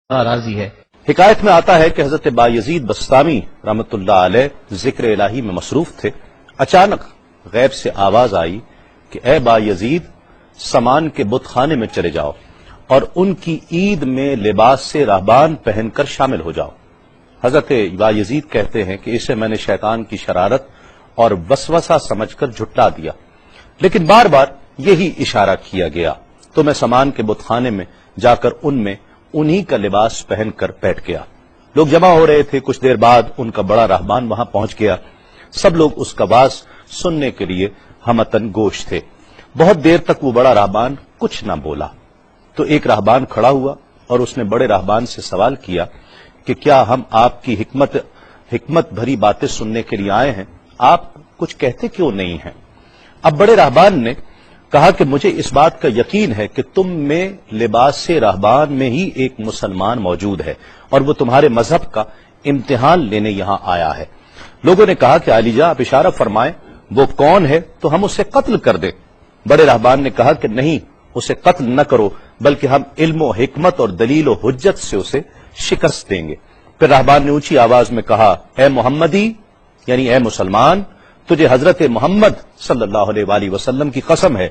راضی ہے۔ حکایت میں آتا ہے کہ حضرت بایزید بسطامی رحمۃ اللہ علیہ ذکر الہی میں مصروف تھے۔ اچانک غیب سے آواز آئی کہ اے بایزید، سامان کے بت خانے میں چلے جاؤ اور ان کی عید میں لباس سے راہبان پہن کر شامل ہو جاؤ۔ حضرت بایزید کہتے ہیں کہ اسے میں نے شیطان کی شرارت اور وسوسہ سمجھ کر جھٹلا دیا، لیکن بار بار یہی اشارہ کیا گیا تو میں سامان کے بت خانے میں جا کر ان میں انہی کا لباس پہن کر بیٹھ گیا۔ لوگ جمع ہو رہے تھے، کچھ دیر بعد ان کا بڑا راہبان وہاں پہنچ گیا۔ سب لوگ اس کا باز سننے کے لیے ہمتن گوش تھے۔ بہت دیر تک وہ بڑا راہبان کچھ نہ بولا تو ایک راہبان کھڑا ہوا اور اس نے بڑے راہبان سے سوال کیا کہ کیا ہم آپ کی حکمت بھری باتیں سننے کے لیے آئے ہیں، آپ کچھ کہتے کیوں نہیں ہیں؟ اب بڑے راہبان نے کہا کہ مجھے اس بات کا یقین ہے کہ تم میں لباس سے راہبان میں ہی ایک مسلمان موجود ہے اور وہ تمہارے مذہب کا امتحان لینے یہاں آیا ہے۔ لوگوں نے کہا کہ علی جاں آپ اشارہ فرمائیں، وہ کون ہے تو ہم اسے قتل کر دیں۔ بڑے راہبان نے کہا کہ نہیں، اسے قتل نہ کرو، بلکہ ہم علم و حکمت اور دلیل و حجت سے اسے شکست دیں گے۔ پھر راہبان نے اونچی آواز میں کہا، اے محمدی، یعنی اے مسلمان، تجھے حضرت محمد صلی اللہ علیہ وآلہ وسلم کی قسم ہے،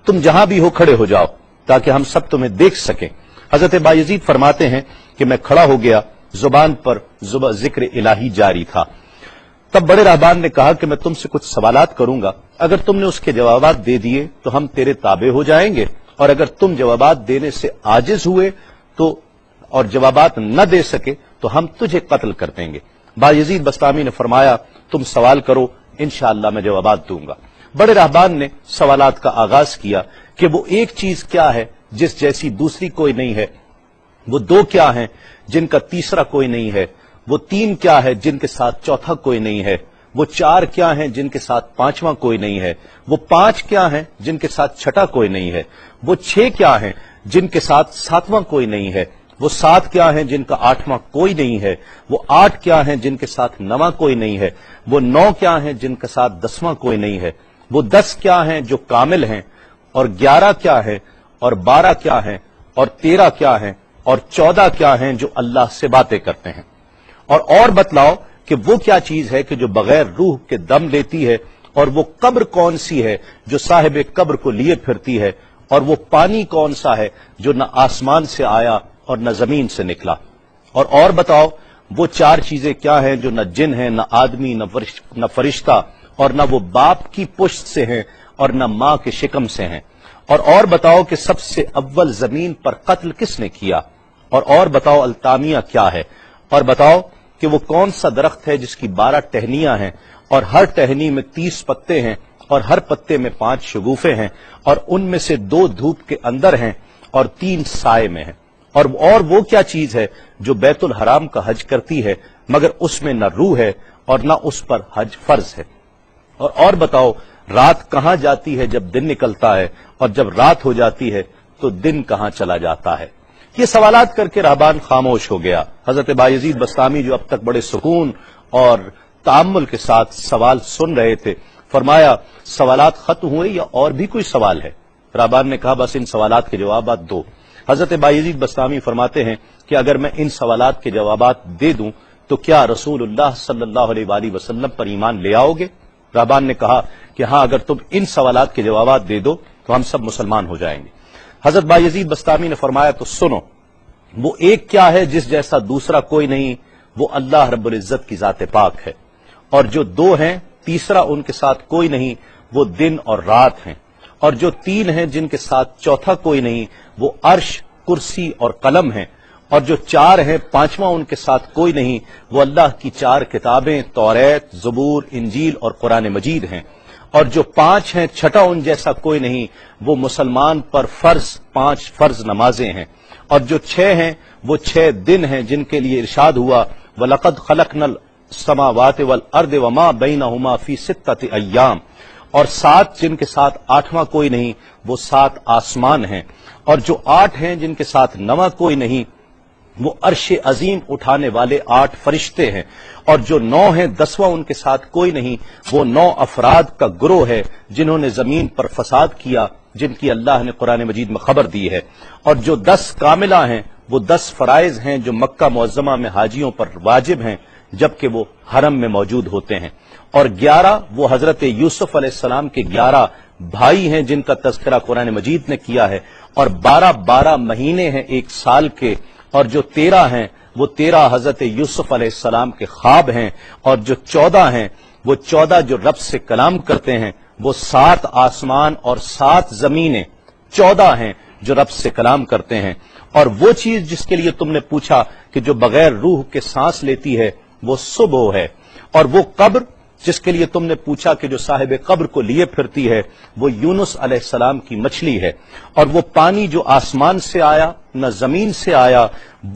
تم جہاں بھی ہو کھڑے ہو جاؤ تاکہ ہم سب تمہیں دیکھ سکیں۔ حضرت بایزید فرماتے ہیں کہ میں کھڑا ہو گیا، زبان پر ذکر الہی جاری تھا۔ تب بڑے راہبان نے کہا کہ میں تم سے کچھ سوالات کروں گا، اگر تم نے اس کے جوابات دے دیے تو ہم تیرے تابع ہو جائیں گے، اور اگر تم جوابات دینے سے عاجز ہوئے تو اور جوابات نہ دے سکے تو ہم تجھے قتل کر دیں گے۔ بایزید بسطامی نے فرمایا، تم سوال کرو، انشاءاللہ میں جوابات دوں گا۔ بڑے راہبان نے سوالات کا آغاز کیا کہ وہ ایک چیز کیا ہے جس جیسی دوسری کوئی نہیں ہے، وہ دو کیا ہیں جن کا تیسرا کوئی نہیں ہے، وہ تین کیا ہے جن کے ساتھ چوتھا کوئی نہیں ہے، وہ چار کیا ہیں جن کے ساتھ پانچواں کوئی نہیں ہے، وہ پانچ کیا ہیں جن کے ساتھ چھٹا کوئی نہیں ہے، وہ چھ کیا ہیں جن کے ساتھ ساتواں کوئی نہیں ہے، وہ سات کیا ہیں جن کا آٹھواں کوئی نہیں ہے، وہ آٹھ کیا ہیں جن کے ساتھ نواں کوئی نہیں ہے، وہ نو کیا ہیں جن کے ساتھ دسواں کوئی نہیں ہے، وہ 10 کیا ہیں جو کامل ہیں، اور 11 کیا ہے، اور 12 کیا ہیں، اور 13 کیا ہیں، اور 14 کیا ہیں جو اللہ سے باتیں کرتے ہیں۔ اور بتلاؤ کہ وہ کیا چیز ہے کہ جو بغیر روح کے دم لیتی ہے، اور وہ قبر کون سی ہے جو صاحب قبر کو لیے پھرتی ہے، اور وہ پانی کون سا ہے جو نہ آسمان سے آیا اور نہ زمین سے نکلا۔ اور بتاؤ وہ چار چیزیں کیا ہیں جو نہ جن ہیں، نہ آدمی، نہ فرشتہ، اور نہ وہ باپ کی پشت سے ہیں اور نہ ماں کے شکم سے ہیں۔ اور بتاؤ کہ سب سے اول زمین پر قتل کس نے کیا، اور بتاؤ التامیہ کیا ہے، اور بتاؤ کہ وہ کون سا درخت ہے جس کی 12 ٹہنیاں ہیں اور ہر ٹہنی میں 30 پتے ہیں اور ہر پتے میں 5 شگوفے ہیں، اور ان میں سے 2 دھوپ کے اندر ہیں اور 3 سائے میں ہیں۔ اور وہ کیا چیز ہے جو بیت الحرام کا حج کرتی ہے مگر اس میں نہ روح ہے اور نہ اس پر حج فرض ہے۔ اور بتاؤ رات کہاں جاتی ہے جب دن نکلتا ہے، اور جب رات ہو جاتی ہے تو دن کہاں چلا جاتا ہے۔ یہ سوالات کر کے راہبان خاموش ہو گیا۔ حضرت بایزید بسطامی جو اب تک بڑے سکون اور تأمل کے ساتھ سوال سن رہے تھے، فرمایا سوالات ختم ہوئے یا اور بھی کوئی سوال ہے؟ راہبان نے کہا بس ان سوالات کے جوابات دو۔ حضرت بایزید بسطامی فرماتے ہیں کہ اگر میں ان سوالات کے جوابات دے دوں تو کیا رسول اللہ صلی اللہ علیہ وآلہ وسلم پر ایمان لے آؤ گے؟ راہبان نے کہا کہ ہاں، اگر تم ان سوالات کے جوابات دے دو تو ہم سب مسلمان ہو جائیں گے۔ حضرت بایزید بسطامی نے فرمایا تو سنو، وہ ایک کیا ہے جس جیسا دوسرا کوئی نہیں، وہ اللہ رب العزت کی ذات پاک ہے، اور جو 2 ہیں تیسرا ان کے ساتھ کوئی نہیں، وہ دن اور رات ہیں، اور جو 3 ہیں جن کے ساتھ چوتھا کوئی نہیں، وہ عرش، کرسی اور قلم ہیں، اور جو 4 ہیں پانچواں ان کے ساتھ کوئی نہیں، وہ اللہ کی 4 کتابیں توریت، زبور، انجیل اور قرآن مجید ہیں، اور جو 5 ہیں چھٹا ان جیسا کوئی نہیں، وہ مسلمان پر فرض 5 فرض نمازیں ہیں، اور جو 6 ہیں وہ 6 دن ہیں جن کے لیے ارشاد ہوا وَلَقَدْ خَلَقْنَا السَّمَاوَاتِ وَالْأَرْضَ وَمَا بَيْنَهُمَا فِي 6 أَيَّامٍ، اور 7 جن کے ساتھ 8واں کوئی نہیں، وہ 7 آسمان ہیں، اور جو 8 ہیں جن کے ساتھ 9واں کوئی نہیں، وہ عرش عظیم اٹھانے والے 8 فرشتے ہیں، اور جو 9 ہیں 10واں ان کے ساتھ کوئی نہیں، وہ 9 افراد کا گروہ ہے جنہوں نے زمین پر فساد کیا، جن کی اللہ نے قرآن مجید میں خبر دی ہے، اور جو 10 کاملہ ہیں وہ 10 فرائض ہیں جو مکہ معظمہ میں حاجیوں پر واجب ہیں جبکہ وہ حرم میں موجود ہوتے ہیں، اور 11 وہ حضرت یوسف علیہ السلام کے 11 بھائی ہیں جن کا تذکرہ قرآن مجید نے کیا ہے، اور 12 مہینے ہیں ایک سال کے، اور جو 13 ہیں وہ 13 حضرت یوسف علیہ السلام کے خواب ہیں، اور جو 14 ہیں وہ 14 جو رب سے کلام کرتے ہیں، وہ 7 آسمان اور 7 زمینیں 14 ہیں جو رب سے کلام کرتے ہیں، اور وہ چیز جس کے لیے تم نے پوچھا کہ جو بغیر روح کے سانس لیتی ہے وہ صبح ہے، اور وہ قبر جس کے لیے تم نے پوچھا کہ جو صاحب قبر کو لیے پھرتی ہے وہ یونس علیہ السلام کی مچھلی ہے، اور وہ پانی جو آسمان سے آیا نہ زمین سے آیا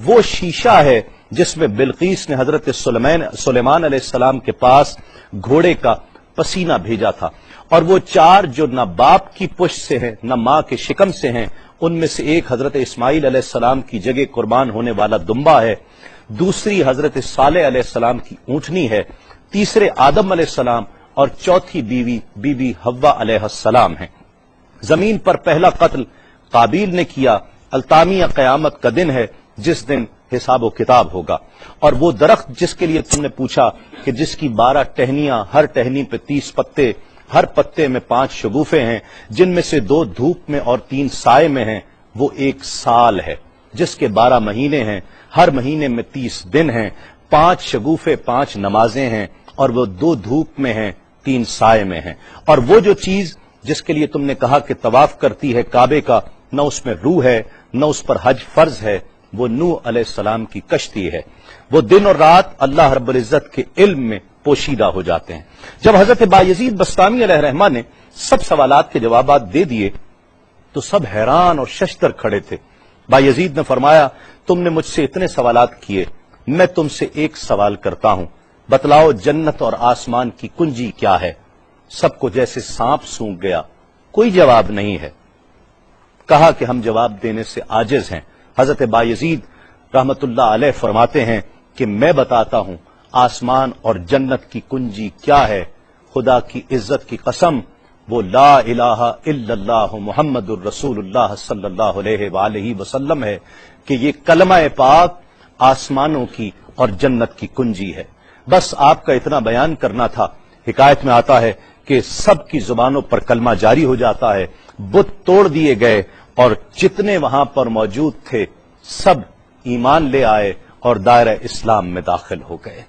وہ شیشہ ہے جس میں بلقیس نے حضرت سلیمان علیہ السلام کے پاس گھوڑے کا پسینہ بھیجا تھا، اور وہ 4 جو نہ باپ کی پشت سے ہیں نہ ماں کے شکم سے ہیں، ان میں سے ایک حضرت اسماعیل علیہ السلام کی جگہ قربان ہونے والا دمبا ہے، دوسری حضرت صالح علیہ السلام کی اونٹنی ہے، تیسرے آدم علیہ السلام، اور چوتھی بی بی حوا علیہ السلام ہیں۔ زمین پر پہلا قتل قابیل نے کیا، التامیہ قیامت کا دن ہے جس دن حساب و کتاب ہوگا، اور وہ درخت جس کے لیے تم نے پوچھا کہ جس کی 12 ٹہنیاں، ہر ٹہنی پہ 30 پتے، ہر پتے میں 5 شگوفے ہیں جن میں سے 2 دھوپ میں اور 3 سائے میں ہیں، وہ 1 سال ہے جس کے 12 مہینے ہیں، ہر مہینے میں 30 دن ہیں، 5 شگوفے 5 نمازیں ہیں، اور وہ 2 دھوپ میں ہیں 3 سائے میں ہیں، اور وہ جو چیز جس کے لیے تم نے کہا کہ طواف کرتی ہے کعبے کا، نہ اس میں روح ہے نہ اس پر حج فرض ہے، وہ نوح علیہ السلام کی کشتی ہے، وہ دن اور رات اللہ رب العزت کے علم میں پوشیدہ ہو جاتے ہیں۔ جب حضرت بایزید بسطامی علیہ رحمہ نے سب سوالات کے جوابات دے دیے تو سب حیران اور ششدر کھڑے تھے۔ بایزید نے فرمایا تم نے مجھ سے اتنے سوالات کیے، میں تم سے ایک سوال کرتا ہوں، بتلاؤ جنت اور آسمان کی کنجی کیا ہے؟ سب کو جیسے سانپ سونگھ گیا، کوئی جواب نہیں ہے۔ کہا کہ ہم جواب دینے سے عاجز ہیں۔ حضرت بایزید رحمت اللہ علیہ فرماتے ہیں کہ میں بتاتا ہوں آسمان اور جنت کی کنجی کیا ہے، خدا کی عزت کی قسم وہ لا الہ الا اللہ محمد الرسول اللہ صلی اللہ علیہ وآلہ وسلم ہے کہ یہ کلمہ پاک آسمانوں کی اور جنت کی کنجی ہے۔ بس آپ کا اتنا بیان کرنا تھا۔ حکایت میں آتا ہے کہ سب کی زبانوں پر کلمہ جاری ہو جاتا ہے، بت توڑ دیے گئے، اور جتنے وہاں پر موجود تھے سب ایمان لے آئے اور دائرہ اسلام میں داخل ہو گئے۔